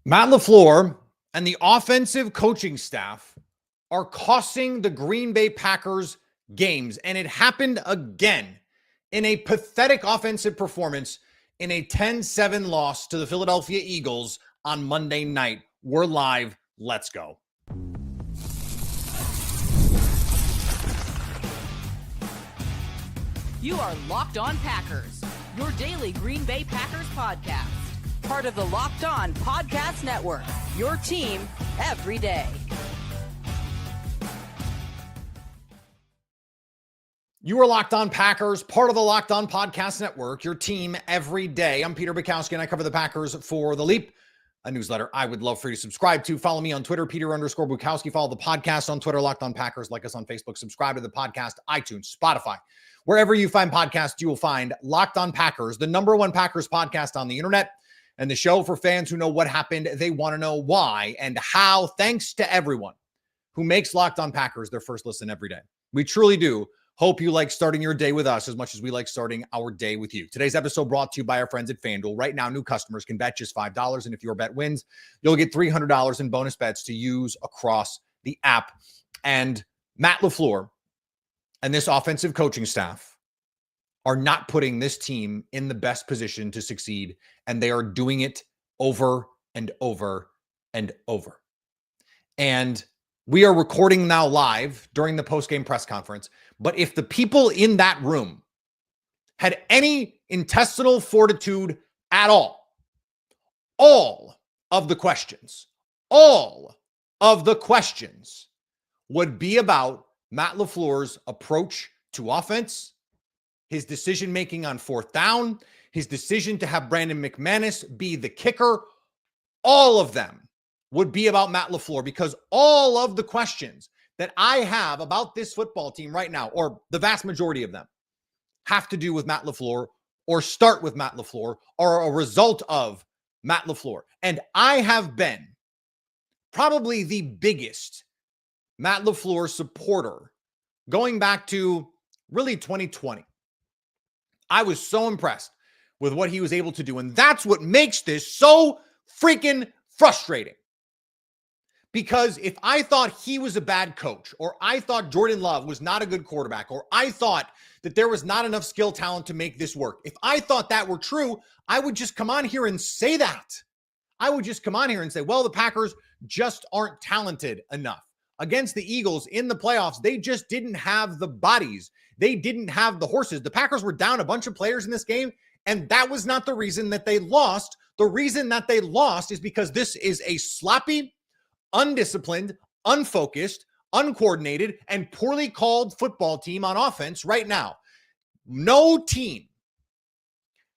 Matt LaFleur and the offensive coaching staff are costing the Green Bay Packers games, and it happened again in a pathetic offensive performance in a 10-7 loss to the Philadelphia Eagles on Monday night. We're live. Let's go. You are Locked On Packers, your daily Green Bay Packers podcast. Part of the Locked On Podcast Network, your team every day. You are Locked On Packers, part of the Locked On Podcast Network, your team every day. I'm Peter Bukowski, and I cover the Packers for The Leap, a newsletter I would love for you to subscribe to. Follow me on Twitter, Peter_Bukowski. Follow the podcast on Twitter, Locked On Packers. Like us on Facebook. Subscribe to the podcast, iTunes, Spotify. Wherever you find podcasts, you will find Locked On Packers, the number one Packers podcast on the internet, and the show for fans who know what happened. They want to know why and how. Thanks to everyone who makes Locked On Packers their first listen every day. We truly do hope you like starting your day with us as much as we like starting our day with you. Today's episode brought to you by our friends at FanDuel. Right now, new customers can bet just $5, and if your bet wins, you'll get $300 in bonus bets to use across the app. And Matt LaFleur and this offensive coaching staff are not putting this team in the best position to succeed, and they are doing it over and over and over. And we are recording now live during the post-game press conference, but if the people in that room had any intestinal fortitude at all of the questions would be about Matt LaFleur's approach to offense, his decision-making on fourth down, his decision to have Brandon McManus be the kicker. All of them would be about Matt LaFleur, because all of the questions that I have about this football team right now, or the vast majority of them, have to do with Matt LaFleur or start with Matt LaFleur or a result of Matt LaFleur. And I have been probably the biggest Matt LaFleur supporter going back to really 2020. I was so impressed with what he was able to do. And that's what makes this so freaking frustrating. Because if I thought he was a bad coach, or I thought Jordan Love was not a good quarterback, or I thought that there was not enough skill talent to make this work, if I thought that were true, I would just come on here and say that. I would just come on here and say, well, the Packers just aren't talented enough. Against the Eagles in the playoffs, they just didn't have the bodies. They didn't have the horses. The Packers were down a bunch of players in this game, and that was not the reason that they lost. The reason that they lost is because this is a sloppy, undisciplined, unfocused, uncoordinated, and poorly called football team on offense right now. No team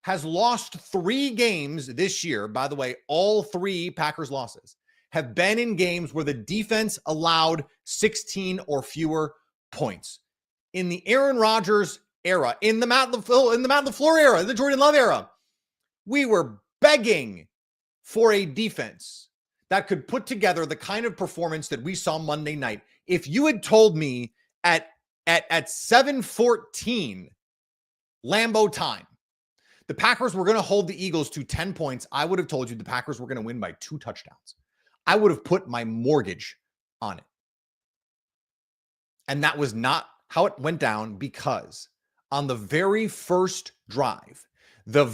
has lost 3 games this year. By the way, all 3 Packers losses have been in games where the defense allowed 16 or fewer points. In the Aaron Rodgers era, in the Matt LaFleur era, the Jordan Love era, we were begging for a defense that could put together the kind of performance that we saw Monday night. If you had told me at 7:14 Lambeau time, the Packers were going to hold the Eagles to 10 points, I would have told you the Packers were going to win by 2 touchdowns. I would have put my mortgage on it. And that was not how it went down, because on the very first drive, the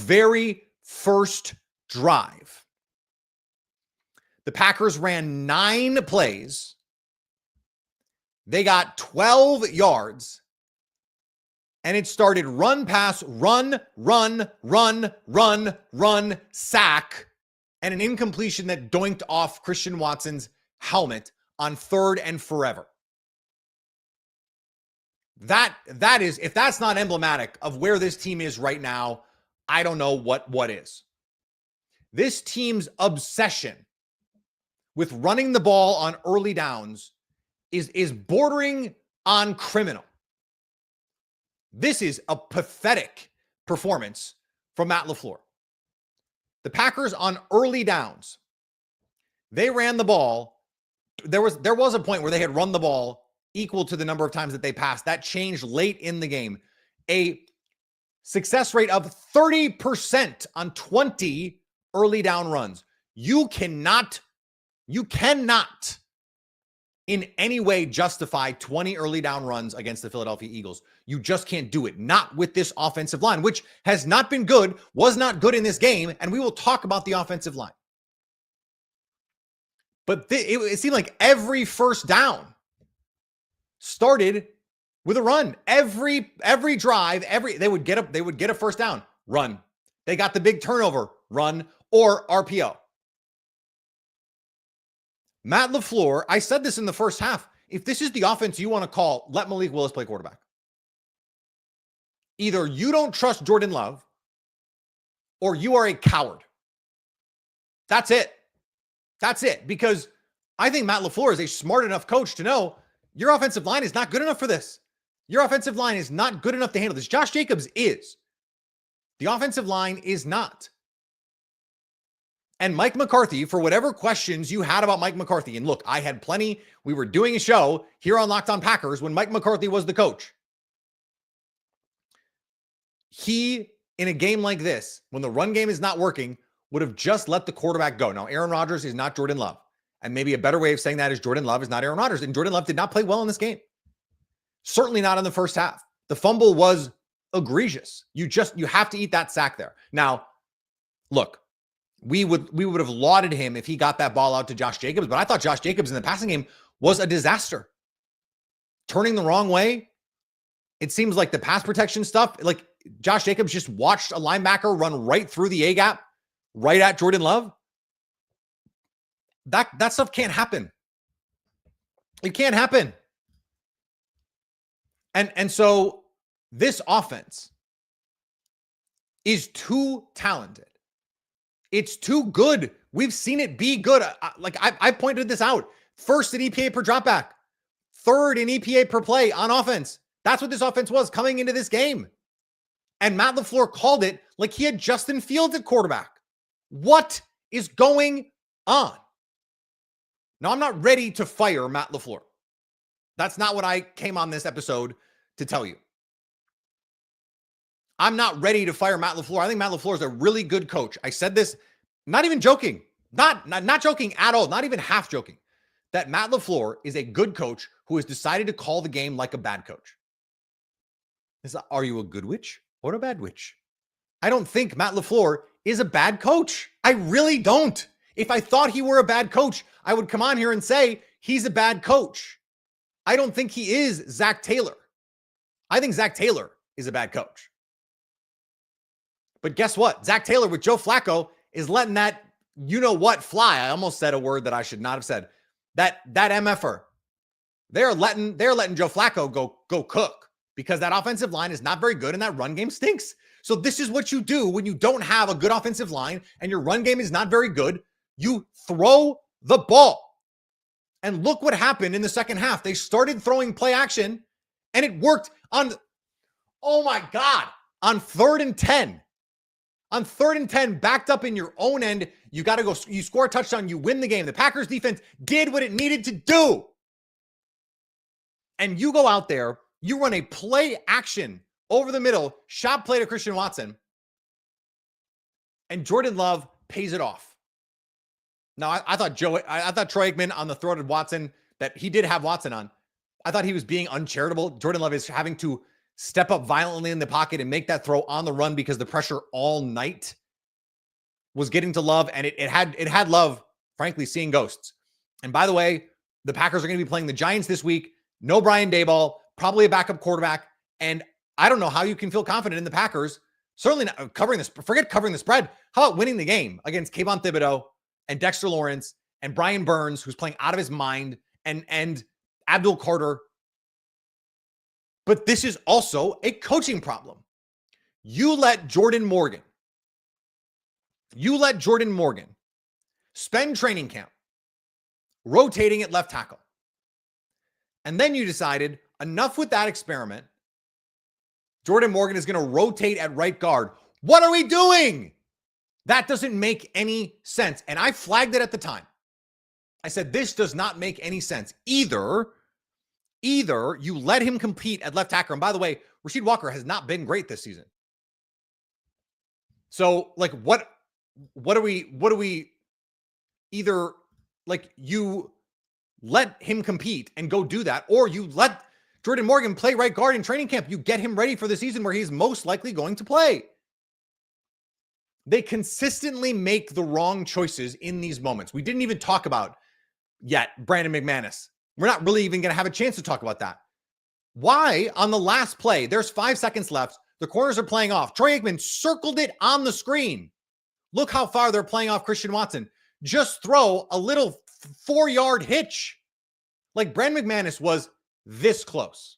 Packers ran 9 plays. They got 12 yards, and it started run, pass, run, sack, and an incompletion that doinked off Christian Watson's helmet on 3rd and forever. That is, if that's not emblematic of where this team is right now, I don't know what is. This team's obsession with running the ball on early downs is bordering on criminal. This is a pathetic performance from Matt LaFleur. The Packers on early downs, they ran the ball. There was a point where they had run the ball equal to the number of times that they passed. That changed late in the game. A success rate of 30% on 20 early down runs. You cannot in any way justify 20 early down runs against the Philadelphia Eagles. You just can't do it. Not with this offensive line, which has not been good, was not good in this game. And we will talk about the offensive line. But it seemed like every first down started with a run. Every drive, they would get a first down, run. They got the big turnover, run, or RPO. Matt LaFleur, I said this in the first half. If this is the offense you want to call, let Malik Willis play quarterback. Either you don't trust Jordan Love or you are a coward. That's it. That's it. Because I think Matt LaFleur is a smart enough coach to know your offensive line is not good enough for this. Your offensive line is not good enough to handle this. Josh Jacobs is. The offensive line is not. And Mike McCarthy, for whatever questions you had about Mike McCarthy, and look, I had plenty. We were doing a show here on Locked On Packers when Mike McCarthy was the coach. He, in a game like this, when the run game is not working, would have just let the quarterback go. Now, Aaron Rodgers is not Jordan Love. And maybe a better way of saying that is Jordan Love is not Aaron Rodgers. And Jordan Love did not play well in this game. Certainly not in the first half. The fumble was egregious. You have to eat that sack there. Now, look, we would have lauded him if he got that ball out to Josh Jacobs, but I thought Josh Jacobs in the passing game was a disaster. Turning the wrong way. It seems like the pass protection stuff, like Josh Jacobs just watched a linebacker run right through the A-gap, right at Jordan Love. That stuff can't happen. It can't happen. And so this offense is too talented. It's too good. We've seen it be good. I pointed this out. First in EPA per dropback. Third in EPA per play on offense. That's what this offense was coming into this game. And Matt LaFleur called it like he had Justin Fields at quarterback. What is going on? Now, I'm not ready to fire Matt LaFleur. That's not what I came on this episode to tell you. I'm not ready to fire Matt LaFleur. I think Matt LaFleur is a really good coach. I said this, not even joking, not joking at all, not even half joking, that Matt LaFleur is a good coach who has decided to call the game like a bad coach. Are you a good witch or a bad witch? I don't think Matt LaFleur is a bad coach. I really don't. If I thought he were a bad coach, I would come on here and say he's a bad coach. I don't think he is Zach Taylor. I think Zach Taylor is a bad coach. But guess what? Zach Taylor with Joe Flacco is letting that you-know-what fly. I almost said a word that I should not have said. That MFR. They're letting Joe Flacco go cook because that offensive line is not very good and that run game stinks. So this is what you do when you don't have a good offensive line and your run game is not very good. You throw the ball. And look what happened in the second half. They started throwing play action and it worked on 3rd and 10. On 3rd and 10, backed up in your own end, you got to go, you score a touchdown, you win the game. The Packers defense did what it needed to do. And you go out there, you run a play action over the middle, shot play to Christian Watson, and Jordan Love pays it off. Now, I thought Troy Aikman on the throw to Watson, that he did have Watson on. I thought he was being uncharitable. Jordan Love is having to step up violently in the pocket and make that throw on the run because the pressure all night was getting to Love, and it had Love, frankly, seeing ghosts. And by the way, the Packers are going to be playing the Giants this week. No Brian Daboll, probably a backup quarterback, and I don't know how you can feel confident in the Packers. Certainly not covering this. Forget covering the spread. How about winning the game against Kayvon Thibodeau and Dexter Lawrence and Brian Burns, who's playing out of his mind, and Abdul Carter? But this is also a coaching problem. You let Jordan Morgan spend training camp rotating at left tackle. And then you decided enough with that experiment. Jordan Morgan is going to rotate at right guard. What are we doing? That doesn't make any sense. And I flagged it at the time. I said, this does not make any sense. Either you let him compete at left tackle. And by the way, Rasheed Walker has not been great this season. So like, what are we either like you let him compete and go do that, or you let Jordan Morgan play right guard in training camp. You get him ready for the season where he's most likely going to play. They consistently make the wrong choices in these moments. We didn't even talk about yet Brandon McManus. We're not really even going to have a chance to talk about that. Why on the last play, there's 5 seconds left. The corners are playing off. Troy Aikman circled it on the screen. Look how far they're playing off Christian Watson. Just throw a little 4-yard hitch. Like Brandon McManus was this close.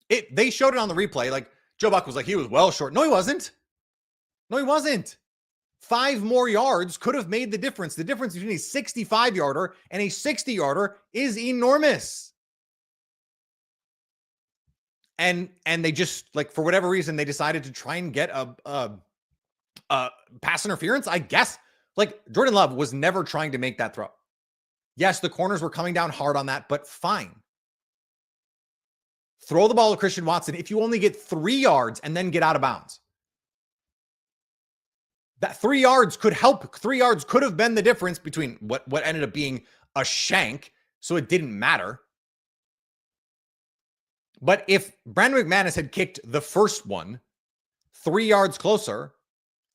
They showed it on the replay. Like Joe Buck was like, he was well short. No, he wasn't. No, he wasn't. 5 more yards could have made the difference. The difference between a 65-yarder and a 60-yarder is enormous. And they just, like, for whatever reason, they decided to try and get a pass interference, I guess. Like, Jordan Love was never trying to make that throw. Yes, the corners were coming down hard on that, but fine. Throw the ball to Christian Watson if you only get 3 yards and then get out of bounds. That 3 yards could help. 3 yards could have been the difference between what ended up being a shank, so it didn't matter. But if Brandon McManus had kicked the first one 3 yards closer,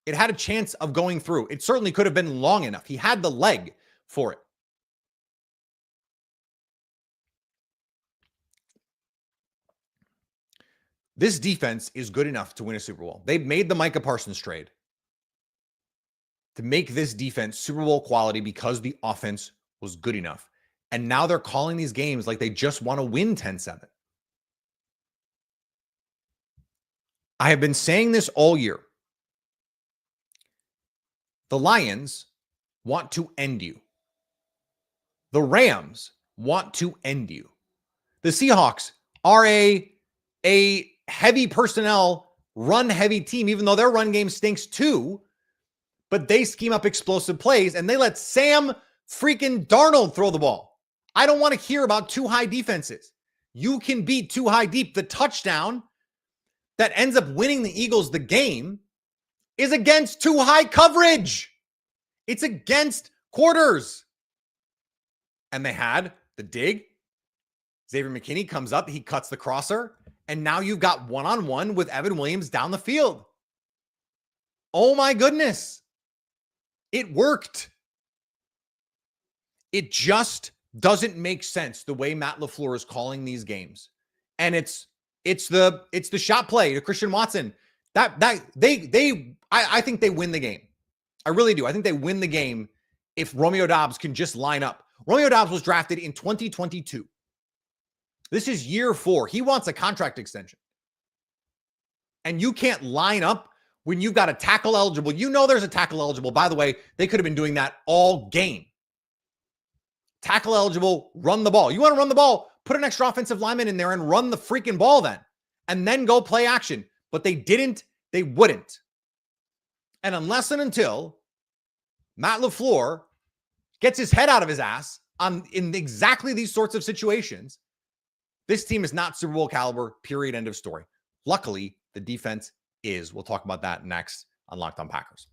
it had a chance of going through. It certainly could have been long enough. He had the leg for it. This defense is good enough to win a Super Bowl. They've made the Micah Parsons trade to make this defense Super Bowl quality because the offense was good enough. And now they're calling these games like they just want to win 10-7. I have been saying this all year. The Lions want to end you. The Rams want to end you. The Seahawks are a heavy personnel, run-heavy team, even though their run game stinks too. But they scheme up explosive plays, and they let Sam freaking Darnold throw the ball. I don't want to hear about too high defenses. You can beat too high deep. The touchdown that ends up winning the Eagles the game is against too high coverage. It's against quarters. And they had the dig. Xavier McKinney comes up. He cuts the crosser. And now you've got one-on-one with Evan Williams down the field. Oh my goodness. It worked. It just doesn't make sense the way Matt LaFleur is calling these games. And it's the shot play to Christian Watson. I think they win the game. I really do. I think they win the game if Romeo Doubs can just line up. Romeo Doubs was drafted in 2022. This is year 4. He wants a contract extension. And you can't line up when you've got a tackle eligible. You know there's a tackle eligible. By the way, they could have been doing that all game. Tackle eligible, run the ball. You want to run the ball, put an extra offensive lineman in there and run the freaking ball then. And then go play action. But they didn't. They wouldn't. And unless and until Matt LaFleur gets his head out of his ass in exactly these sorts of situations, this team is not Super Bowl caliber, period, end of story. Luckily, the defense is. We'll talk about that next on Locked On Packers.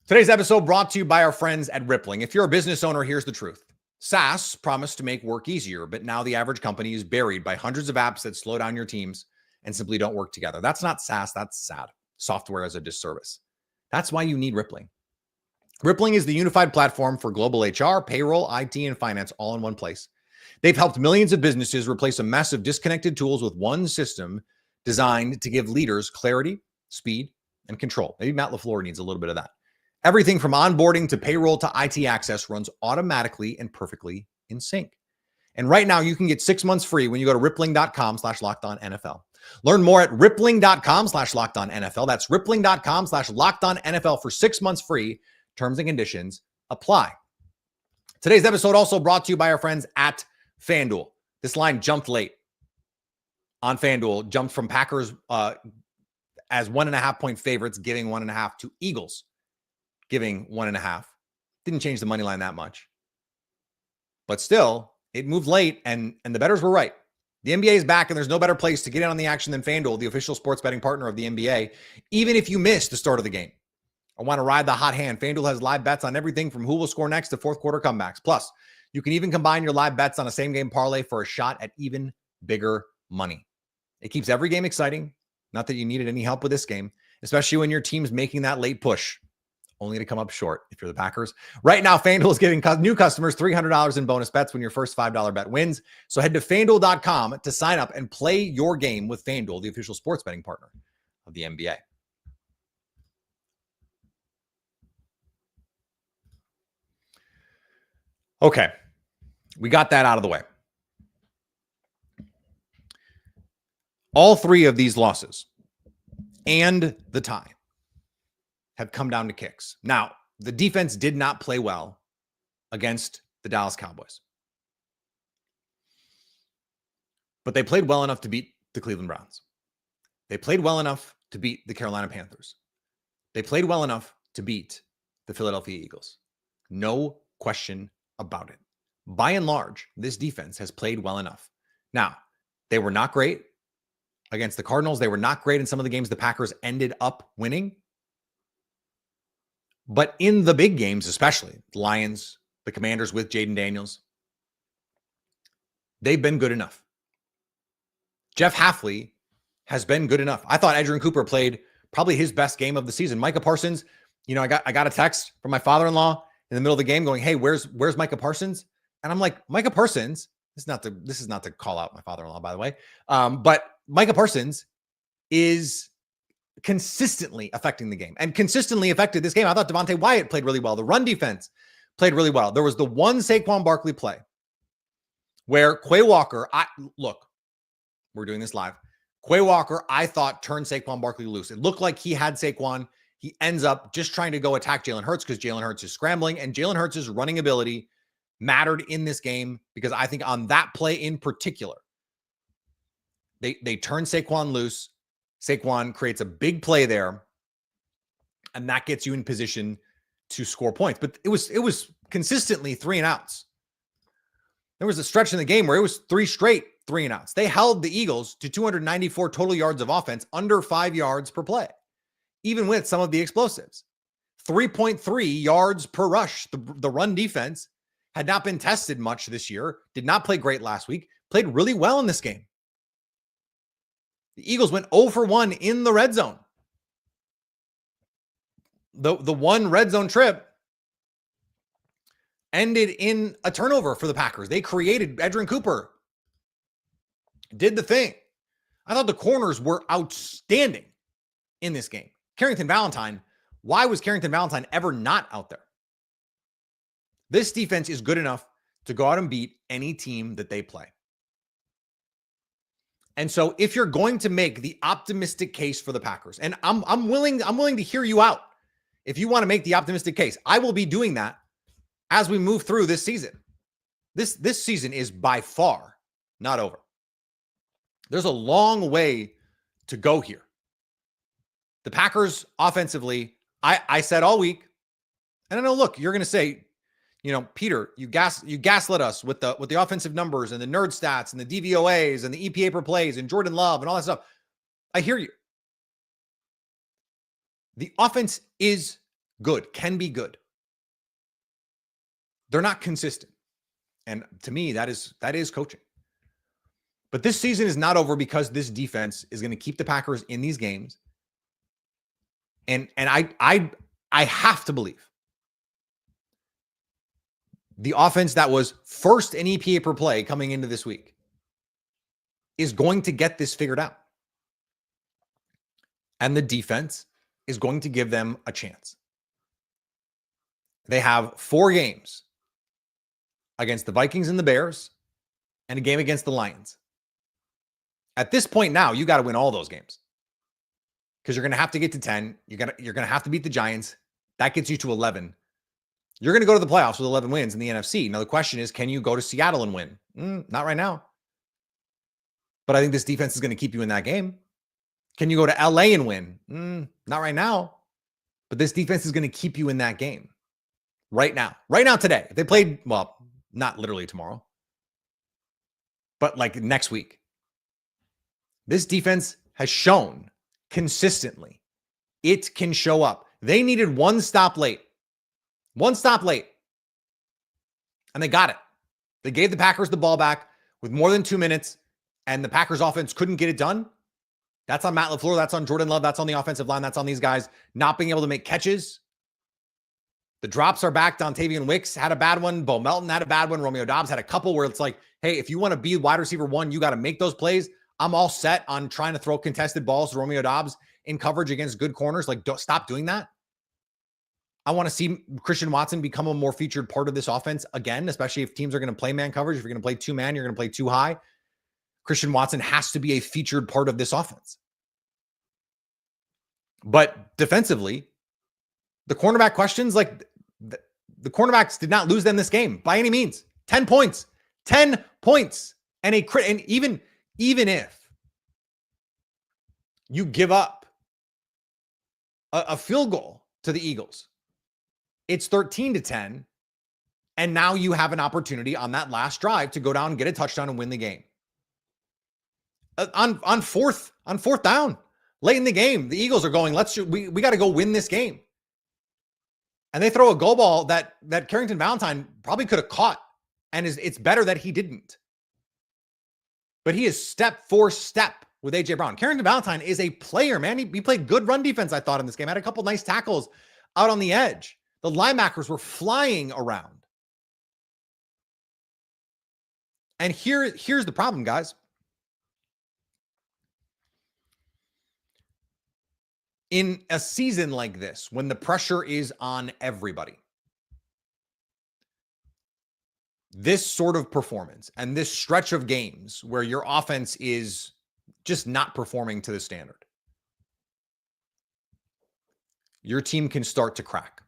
Today's episode brought to you by our friends at Rippling. If you're a business owner, here's the truth. SaaS promised to make work easier, but now the average company is buried by hundreds of apps that slow down your teams and simply don't work together. That's not SaaS, that's sad. Software as a disservice. That's why you need Rippling. Rippling is the unified platform for global HR, payroll, IT, and finance all in one place. They've helped millions of businesses replace a mess of disconnected tools with one system designed to give leaders clarity, speed, and control. Maybe Matt LaFleur needs a little bit of that. Everything from onboarding to payroll to IT access runs automatically and perfectly in sync. And right now you can get 6 months free when you go to rippling.com/LockedOnNFL. Learn more at rippling.com/LockedOnNFL. That's rippling.com/LockedOnNFL for 6 months free. Terms and conditions apply. Today's episode also brought to you by our friends at FanDuel. This line jumped late on FanDuel, jumped from Packers as 1.5-point favorites, giving 1.5 to Eagles, giving 1.5. Didn't change the money line that much. But still, it moved late, and the bettors were right. The NBA is back, and there's no better place to get in on the action than FanDuel, the official sports betting partner of the NBA, even if you missed the start of the game. I want to ride the hot hand. FanDuel has live bets on everything from who will score next to fourth quarter comebacks. Plus, you can even combine your live bets on a same game parlay for a shot at even bigger money. It keeps every game exciting. Not that you needed any help with this game, especially when your team's making that late push, only to come up short if you're the Packers. Right now, FanDuel is giving new customers $300 in bonus bets when your first $5 bet wins. So head to FanDuel.com to sign up and play your game with FanDuel, the official sports betting partner of the NBA. Okay, we got that out of the way. All three of these losses and the tie have come down to kicks. Now, the defense did not play well against the Dallas Cowboys, but they played well enough to beat the Cleveland Browns. They played well enough to beat the Carolina Panthers. They played well enough to beat the Philadelphia Eagles. No question about it. By and large, this defense has played well enough. Now, they were not great against the Cardinals. They were not great in some of the games the Packers ended up winning. But in the big games, especially the Lions, the Commanders with Jaden Daniels, they've been good enough. Jeff Hafley has been good enough. I thought Edgerrin Cooper played probably his best game of the season. Micah Parsons, I got a text from my father-in-law in the middle of the game going, "Hey, where's Micah Parsons?" And I'm like, Micah Parsons, this is not to call out my father-in-law, by the way. But Micah Parsons is consistently affecting the game and consistently affected this game. I thought Devontae Wyatt played really well. The run defense played really well. There was the one Saquon Barkley play where Quay Walker, look, we're doing this live. Quay Walker, I thought, turned Saquon Barkley loose. It looked like he had Saquon. He ends up just trying to go attack Jalen Hurts because Jalen Hurts is scrambling, and Jalen Hurts' running ability mattered in this game because I think on that play in particular, they turn Saquon loose. Saquon creates a big play there, and that gets you in position to score points. But it was consistently 3 and outs. There was a stretch in the game where it was 3 straight 3 and outs. They held the Eagles to 294 total yards of offense, under 5 yards per play, even with some of the explosives. 3.3 yards per rush. The run defense had not been tested much this year, did not play great last week, played really well in this game. The Eagles went 0 for 1 in the red zone. The one red zone trip ended in a turnover for the Packers. They created, Edgerrin Cooper did the thing. I thought the corners were outstanding in this game. Carrington Valentine, why was Carrington Valentine ever not out there? This defense is good enough to go out and beat any team that they play. And so if you're going to make the optimistic case for the Packers, and I'm willing to hear you out. If you want to make the optimistic case, I will be doing that as we move through this season. This season is by far not over. There's a long way to go here. The Packers offensively, I said all week, and I know, look, you're going to say, Peter, you gaslit us with the offensive numbers and the nerd stats and the DVOAs and the EPA per plays and Jordan Love and all that stuff. I hear you. The offense is good, can be good. They're not consistent. And to me, that is coaching. But this season is not over because this defense is going to keep the Packers in these games. And I have to believe the offense that was first in EPA per play coming into this week is going to get this figured out. And the defense is going to give them a chance. They have 4 games against the Vikings and the Bears and a game against the Lions. At this point now, you got to win all those games because you're going to have to get to 10. You're going to have to beat the Giants. That gets you to 11. You're going to go to the playoffs with 11 wins in the NFC. Now, the question is, can you go to Seattle and win? Not right now. But I think this defense is going to keep you in that game. Can you go to LA and win? Not right now. But this defense is going to keep you in that game right now. Right now, today. If they played, well, not literally tomorrow, but like next week. This defense has shown consistently it can show up. They needed one stop late. One stop late. And they got it. They gave the Packers the ball back with more than 2 minutes, and the Packers offense couldn't get it done. That's on Matt LaFleur. That's on Jordan Love. That's on the offensive line. That's on these guys not being able to make catches. The drops are back. Dontavian Wicks had a bad one. Bo Melton had a bad one. Romeo Doubs had a couple where it's like, hey, if you want to be wide receiver one, you got to make those plays. I'm all set on trying to throw contested balls to Romeo Doubs in coverage against good corners. Like, don't stop doing that. I want to see Christian Watson become a more featured part of this offense again, especially if teams are going to play man coverage. If you're going to play two man, you're going to play too high. Christian Watson has to be a featured part of this offense. But defensively, the cornerback questions, like the cornerbacks did not lose them this game by any means. 10 points, 10 points. And even if you give up a field goal to the Eagles, it's 13-10. And now you have an opportunity on that last drive to go down and get a touchdown and win the game. On fourth down, late in the game, the Eagles are going, we got to go win this game. And they throw a goal ball that Carrington Valentine probably could have caught. And it's better that he didn't. But he is step for step with A.J. Brown. Carrington Valentine is a player, man. He played good run defense, I thought, in this game. Had a couple nice tackles out on the edge. The linebackers were flying around. And here's the problem, guys. In a season like this, when the pressure is on everybody, this sort of performance and this stretch of games where your offense is just not performing to the standard, your team can start to crack.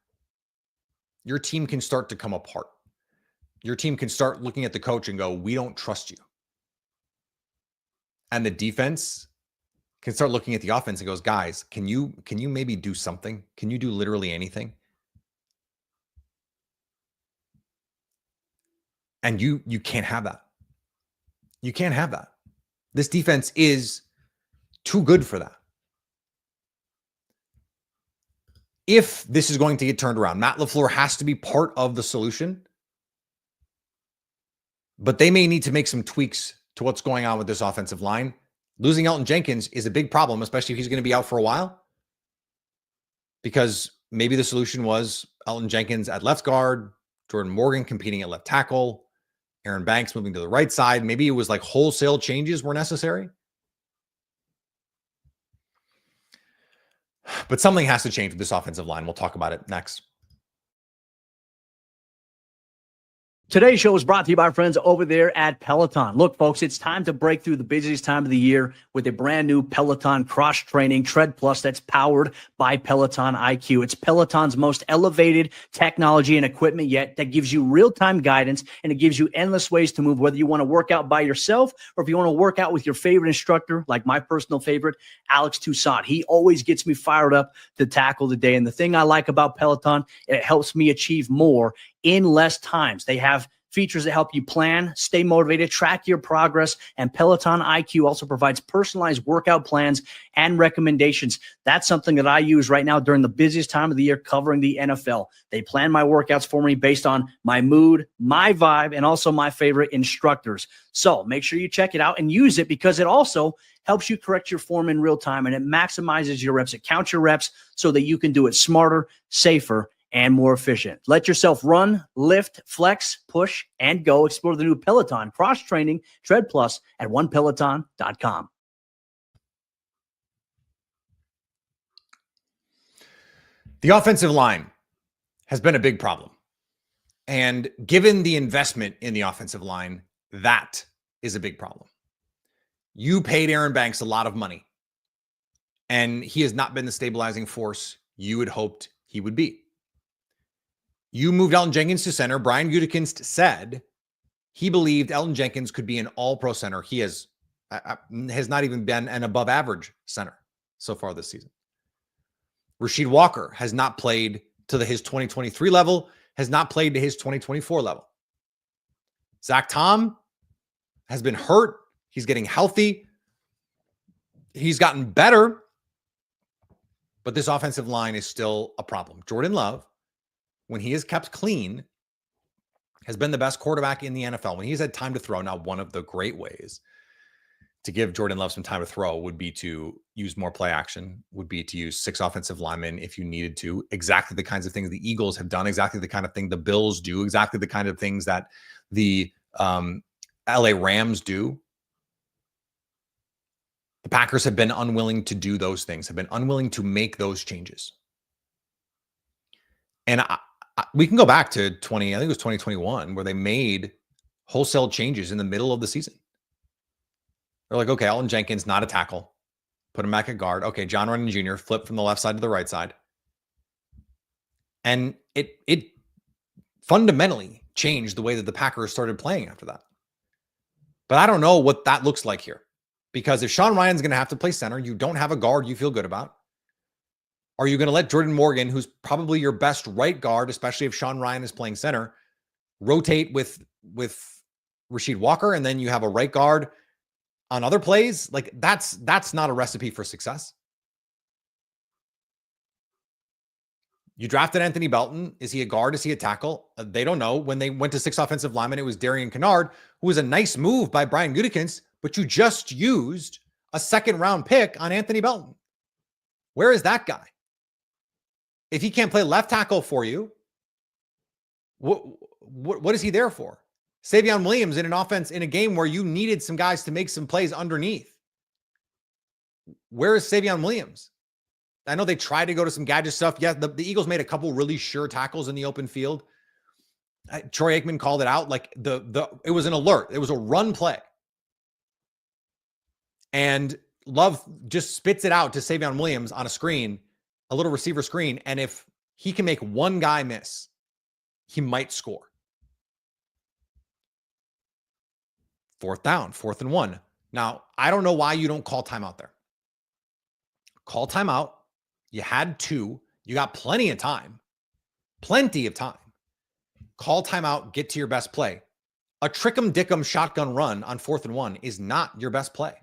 Your team can start to come apart. Your team can start looking at the coach and go, we don't trust you. And the defense can start looking at the offense and goes, guys, can you maybe do something? Can you do literally anything? And you can't have that. You can't have that. This defense is too good for that. If this is going to get turned around, Matt LaFleur has to be part of the solution, but they may need to make some tweaks to what's going on with this offensive line. Losing Elton Jenkins is a big problem, especially if he's going to be out for a while, because maybe the solution was Elton Jenkins at left guard, Jordan Morgan competing at left tackle, Aaron Banks moving to the right side. Maybe it was like wholesale changes were necessary. But something has to change with this offensive line. We'll talk about it next. Today's show is brought to you by our friends over there at Peloton. Look, folks, it's time to break through the busiest time of the year with a brand new Peloton cross-training Tread Plus that's powered by Peloton IQ. It's Peloton's most elevated technology and equipment yet that gives you real-time guidance, and it gives you endless ways to move, whether you want to work out by yourself or if you want to work out with your favorite instructor, like my personal favorite, Alex Toussaint. He always gets me fired up to tackle the day. And the thing I like about Peloton, it helps me achieve more in less times. They have features that help you plan, stay motivated, track your progress, and Peloton IQ also provides personalized workout plans and recommendations. That's something that I use right now during the busiest time of the year covering the NFL. They plan my workouts for me based on my mood, my vibe, and also my favorite instructors. So make sure you check it out and use it, because it also helps you correct your form in real time, and it maximizes your reps. It counts your reps so that you can do it smarter, safer, and more efficient. Let yourself run, lift, flex, push, and go. Explore the new Peloton cross-training Tread Plus at onepeloton.com. The offensive line has been a big problem. And given the investment in the offensive line, that is a big problem. You paid Aaron Banks a lot of money, and he has not been the stabilizing force you had hoped he would be. You moved Elton Jenkins to center. Brian Gutekunst said he believed Elton Jenkins could be an all-pro center. He has not even been an above-average center so far this season. Rasheed Walker has not played to his 2023 level, has not played to his 2024 level. Zach Tom has been hurt. He's getting healthy. He's gotten better. But this offensive line is still a problem. Jordan Love, when he is kept clean, has been the best quarterback in the NFL. When he's had time to throw, now one of the great ways to give Jordan Love some time to throw would be to use more play action, would be to use 6 offensive linemen if you needed to. Exactly the kinds of things the Eagles have done, exactly the kind of thing the Bills do, exactly the kind of things that the LA Rams do. The Packers have been unwilling to do those things, have been unwilling to make those changes. And we can go back to I think it was 2021, where they made wholesale changes in the middle of the season. They're like, okay, Alton Jenkins, not a tackle. Put him back at guard. Okay, John Runyon Jr., flip from the left side to the right side. And it fundamentally changed the way that the Packers started playing after that. But I don't know what that looks like here. Because if Sean Ryan's going to have to play center, you don't have a guard you feel good about. Are you going to let Jordan Morgan, who's probably your best right guard, especially if Sean Ryan is playing center, rotate with Rasheed Walker, and then you have a right guard on other plays? Like that's not a recipe for success. You drafted Anthony Belton. Is he a guard? Is he a tackle? They don't know. When they went to 6 offensive linemen, it was Darian Kennard, who was a nice move by Brian Gutekunst, but you just used a 2nd-round pick on Anthony Belton. Where is that guy? If he can't play left tackle for you, what is he there for? Savion Williams in an offense in a game where you needed some guys to make some plays underneath. Where is Savion Williams? I know they tried to go to some gadget stuff. Yeah, the Eagles made a couple really sure tackles in the open field. Troy Aikman called it out. Like it was an alert. It was a run play. And Love just spits it out to Savion Williams on a screen, a little receiver screen. And if he can make one guy miss, he might score. 4th down, 4th and 1. Now, I don't know why you don't call timeout there. Call timeout. You had 2. You got plenty of time. Plenty of time. Call timeout, get to your best play. A trick'em-dick'em shotgun run on 4th and 1 is not your best play.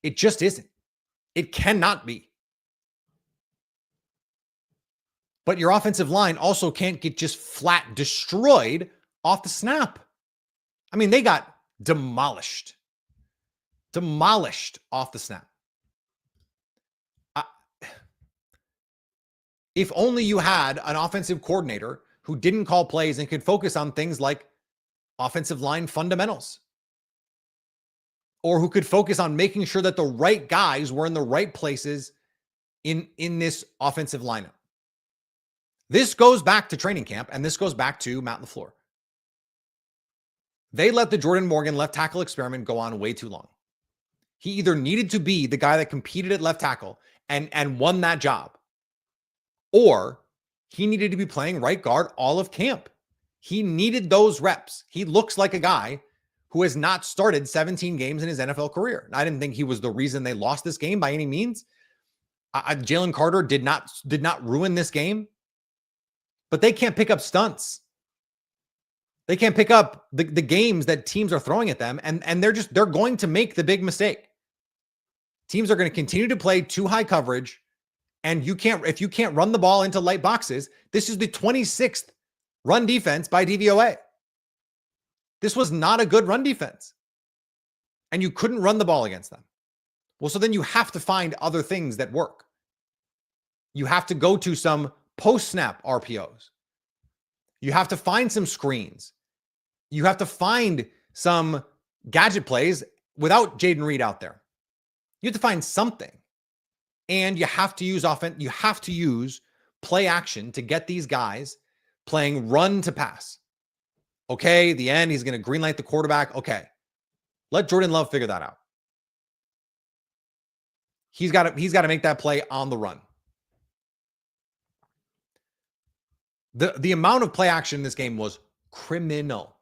It just isn't. It cannot be. But your offensive line also can't get just flat destroyed off the snap. I mean, they got demolished. Demolished off the snap. If only you had an offensive coordinator who didn't call plays and could focus on things like offensive line fundamentals. Or who could focus on making sure that the right guys were in the right places in this offensive lineup. This goes back to training camp, and this goes back to Matt LaFleur. They let the Jordan Morgan left tackle experiment go on way too long. He either needed to be the guy that competed at left tackle and won that job, or he needed to be playing right guard all of camp. He needed those reps. He looks like a guy who has not started 17 games in his NFL career. I didn't think he was the reason they lost this game by any means. Jalen Carter did not ruin this game, but they can't pick up stunts. They can't pick up the games that teams are throwing at them, and they're going to make the big mistake. Teams are going to continue to play too high coverage, and if you can't run the ball into light boxes, this is the 26th run defense by DVOA. This was not a good run defense, and you couldn't run the ball against them. Well, so then you have to find other things that work. You have to go to some post-snap RPOs. You have to find some screens. You have to find some gadget plays without Jaden Reed out there. You have to find something. And you have to use you have to use play action to get these guys playing run to pass. Okay, the end, he's going to greenlight the quarterback. Okay. Let Jordan Love figure that out. He's got to make that play on the run. The amount of play action in this game was criminal.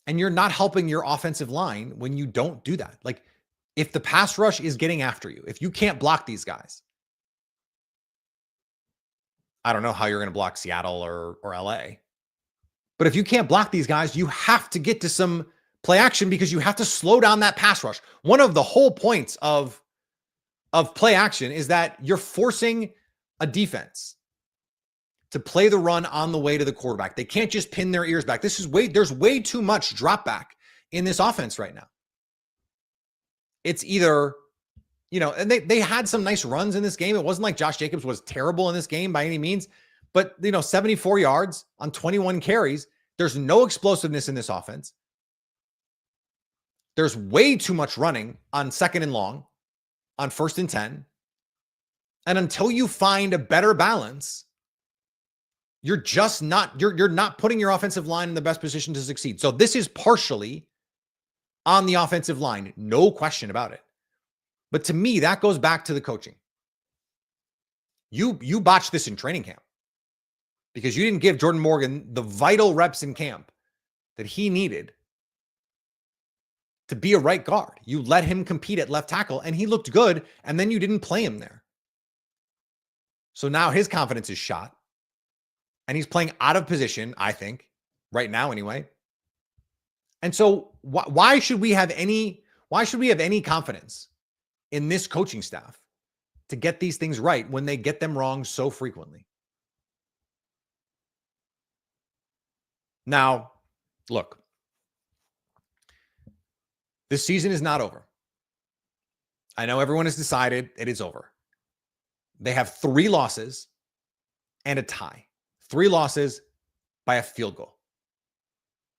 And you're not helping your offensive line when you don't do that. Like, if the pass rush is getting after you, if you can't block these guys, I don't know how you're going to block Seattle or LA. But if you can't block these guys, you have to get to some play action because you have to slow down that pass rush. One of the whole points of of play action is that you're forcing a defense to play the run on the way to the quarterback. They can't just pin their ears back. There's way too much drop back in this offense right now. It's either, and they had some nice runs in this game. It wasn't like Josh Jacobs was terrible in this game by any means, but 74 yards on 21 carries. There's no explosiveness in this offense. There's way too much running on 2nd and long, on 1st and 10. And until you find a better balance, you're just not, you're not putting your offensive line in the best position to succeed. So this is partially on the offensive line, no question about it. But to me, that goes back to the coaching. You botched this in training camp because you didn't give Jordan Morgan the vital reps in camp that he needed to be a right guard. You let him compete at left tackle and he looked good, and then you didn't play him there. So now his confidence is shot and he's playing out of position, I think, right now anyway. And so why should we have any confidence in this coaching staff to get these things right when they get them wrong so frequently? Now, look, this season is not over. I know everyone has decided it is over. They have 3 losses and a tie. 3 losses by a field goal.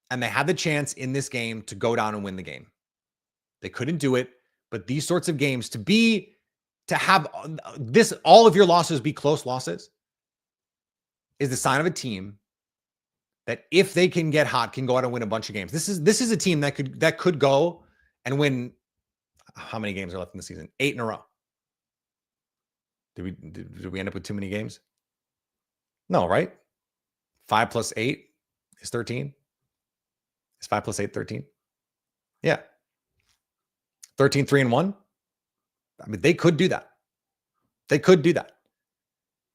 And they had the chance in this game to go down and win the game. They couldn't do it, but these sorts of games to have this, all of your losses be close losses, is the sign of a team that if they can get hot, can go out and win a bunch of games. This is a team that could go and win. How many games are left in the season? 8 in a row. Did we end up with too many games? No, right? 5 plus 8 is 13. Is 5 plus 8 13? Yeah. 13, 3-1. I mean, they could do that. They could do that.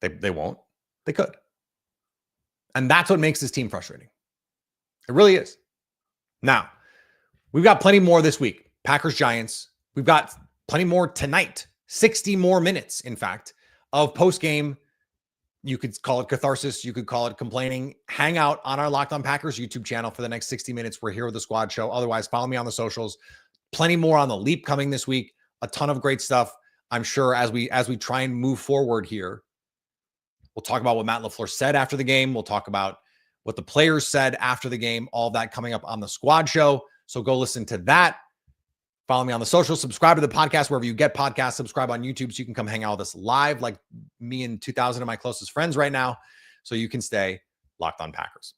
They won't. They could. And that's what makes this team frustrating. It really is. Now, we've got plenty more this week. Packers, Giants. We've got plenty more tonight. 60 more minutes, in fact, of post-game. You could call it catharsis. You could call it complaining. Hang out on our Locked On Packers YouTube channel for the next 60 minutes. We're here with the Squad Show. Otherwise, follow me on the socials. Plenty more on the Leap coming this week. A ton of great stuff. I'm sure as we try and move forward here, we'll talk about what Matt LaFleur said after the game. We'll talk about what the players said after the game. All that coming up on the Squad Show. So go listen to that. Follow me on the socials. Subscribe to the podcast wherever you get podcasts. Subscribe on YouTube so you can come hang out with us live like me and 2,000 of my closest friends right now, so you can stay locked on Packers.